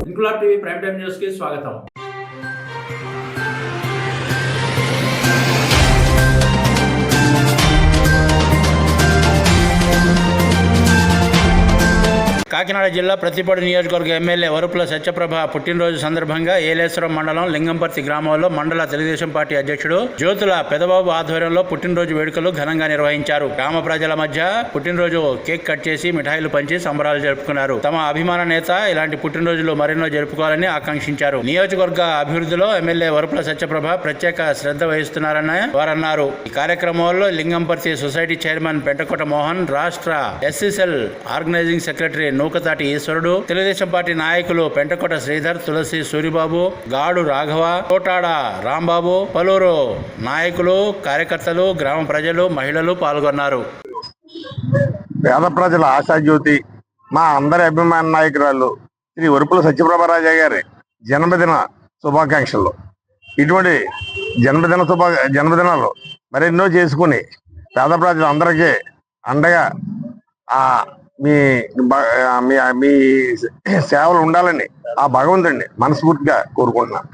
Inquilab TV prime time news కి స్వాగతం. కాకినాడ జిల్లా ప్రతిపాడు నియోజకవర్గ ఎమ్మెల్యే వరుపుల సత్యప్రభ పుట్టినరోజు సందర్భంగా ఏలేశ్వరం మండలం లింగంపర్తి గ్రామంలో మండల తెలుగుదేశం పార్టీ అధ్యక్షుడు జ్యోతుల పెదబాబు ఆధ్వర్యంలో పుట్టినరోజు వేడుకలు ఘనంగా నిర్వహించారు. గ్రామ ప్రజల మధ్య పుట్టినరోజు కేక్ కట్ చేసి మిఠాయిలు పంచి సంబరాలు జరుపుకున్నారు. తమ అభిమాన నేత ఇలాంటి పుట్టినరోజులు మరెన్నో జరుపుకోవాలని ఆకాంక్షించారు. నియోజకవర్గ అభివృద్ధిలో ఎమ్మెల్యే వరుపుల సత్యప్రభ ప్రత్యేక శ్రద్ధ వహిస్తున్నారని వారన్నారు. ఈ కార్యక్రమంలో లింగంపర్తి సొసైటీ చైర్మన్ పెంటకోట మోహన్, రాష్ట్ర ఎస్సీసెల్ ఆర్గనైజింగ్ సెక్రటరీ నూకతాటి ఈశ్వరుడు, తెలుగుదేశం పార్టీ నాయకులు పెంటకోట శ్రీధర్, తులసి సూరిబాబు, గాడు రాఘవ, తోటాడ రాంబాబు, పలువురు నాయకులు, కార్యకర్తలు, గ్రామ ప్రజలు, మహిళలు పాల్గొన్నారు. పేద ప్రజల ఆశాజ్యోతి, మా అందరి అభిమాన నాయకురాలు శ్రీ వరుపుల సత్యప్రభరాజ గారి జన్మదిన శుభాకాంక్షలు. ఇటువంటి జన్మదినాలు మరెన్నో చేసుకుని పేద ప్రజలందరికీ అండగా మీ మీ సేవలు ఉండాలని ఆ భగవంతుడిని మనస్ఫూర్తిగా కోరుకుంటున్నాను.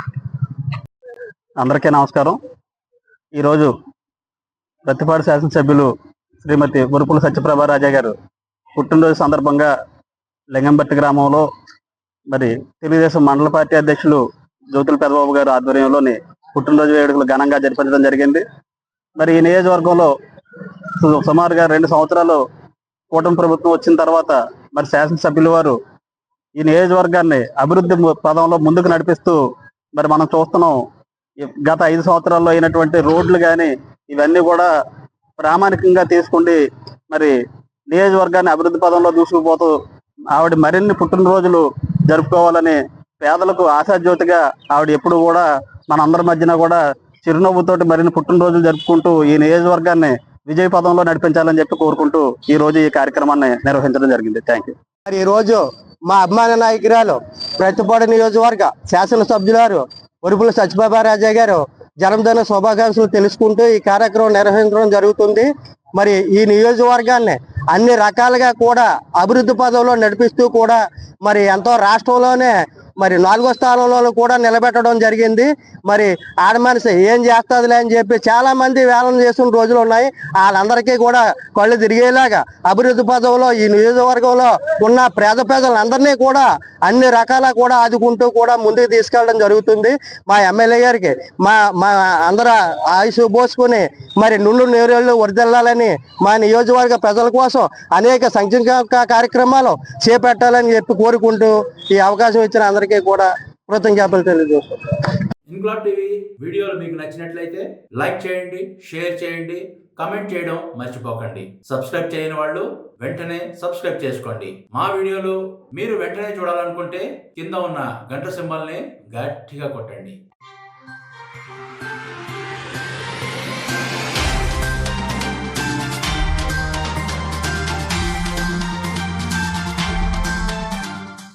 అందరికీ నమస్కారం. ఈరోజు ప్రతిపాడు శాసనసభ్యులు శ్రీమతి వరుపుల సత్యప్రభరాజ గారు పుట్టినరోజు సందర్భంగా లింగంపర్తి గ్రామంలో మరి తెలుగుదేశం మండల పార్టీ అధ్యక్షులు జ్యోతుల పెదబాబు గారు ఆధ్వర్యంలోని పుట్టినరోజు వేడుకలు ఘనంగా జరిపించడం జరిగింది. మరి ఈ నియోజకవర్గంలో సుమారుగా 2 సంవత్సరాలు కూటమి ప్రభుత్వం వచ్చిన తర్వాత మరి శాసనసభ్యుల వారు ఈ నియోజకవర్గాన్ని అభివృద్ధి పదంలో ముందుకు నడిపిస్తూ మరి మనం చూస్తున్నాం. గత 5 సంవత్సరాల్లో అయినటువంటి రోడ్లు కానీ ఇవన్నీ కూడా ప్రామాణికంగా తీసుకుండి మరి నియోజకవర్గాన్ని అభివృద్ధి పదంలో దూసుకుపోతూ ఆవిడ మరిన్ని పుట్టినరోజులు జరుపుకోవాలని పేదలకు ఆశాజ్యోతిగా ఆవిడ ఎప్పుడు కూడా మన అందరి మధ్యన కూడా చిరునవ్వుతోటి మరిన్ని పుట్టినరోజులు జరుపుకుంటూ ఈ నియోజకవర్గాన్ని విజయ పదంలో నడిపించాలని చెప్పి కోరుకుంటూ ఈ రోజు ఈ కార్యక్రమాన్ని నిర్వహించడం జరిగింది. Thank you. మరి ఈ రోజు మా అభిమాన నాయకురాలు ప్రతిపాడు నియోజకవర్గ శాసనసభ్యులారు వరుపుల సత్యప్రభరాజ గారు జన్మదిన శుభాకాంక్షలు తెలుసుకుంటూ ఈ కార్యక్రమం నిర్వహించడం జరుగుతుంది. మరి ఈ నియోజకవర్గాన్ని అన్ని రకాలుగా కూడా అభివృద్ధి పదంలో నడిపిస్తూ కూడా మరి ఎంతో రాష్ట్రంలోనే మరి 4వ స్థానంలో కూడా నిలబెట్టడం జరిగింది. మరి ఆడ మనిషి ఏం చేస్తుందిలే అని చెప్పి చాలా మంది వేలం చేస్తున్న రోజులు ఉన్నాయి. వాళ్ళందరికీ కూడా కళ్ళు తిరిగేలాగా అభివృద్ధి పదంలో ఈ నియోజకవర్గంలో ఉన్న ప్రజలందరినీ కూడా అన్ని రకాల కూడా ఆదుకుంటూ కూడా ముందుకు తీసుకెళ్ళడం జరుగుతుంది. మా ఎమ్మెల్యే గారికి మా అందరూ ఆయుష్ పోసుకుని మరి నుండు నేరేళ్లు వర్దిల్లాలని మా నియోజకవర్గ ప్రజల కోసం అనేక సంక్షేమ కార్యక్రమాలు చేపట్టాలని చెప్పి కోరుకుంటూ ఈ అవకాశం ఇచ్చిన అందరికీ కూడా కృతజ్ఞతలు తెలియజేస్తున్నాను. ఇంక్లాబ్ టీవీ వీడియోలు మీకు నచ్చినట్లయితే లైక్ చేయండి, షేర్ చేయండి, కమెంట్ చేయడం మర్చిపోకండి. సబ్స్క్రైబ్ చేయని వాళ్ళు వెంటనే సబ్స్క్రైబ్ చేసుకోండి. మా వీడియోలు మీరు వెంటనే చూడాలనుకుంటే కింద ఉన్న గంట సింబల్ని గట్టిగా కొట్టండి.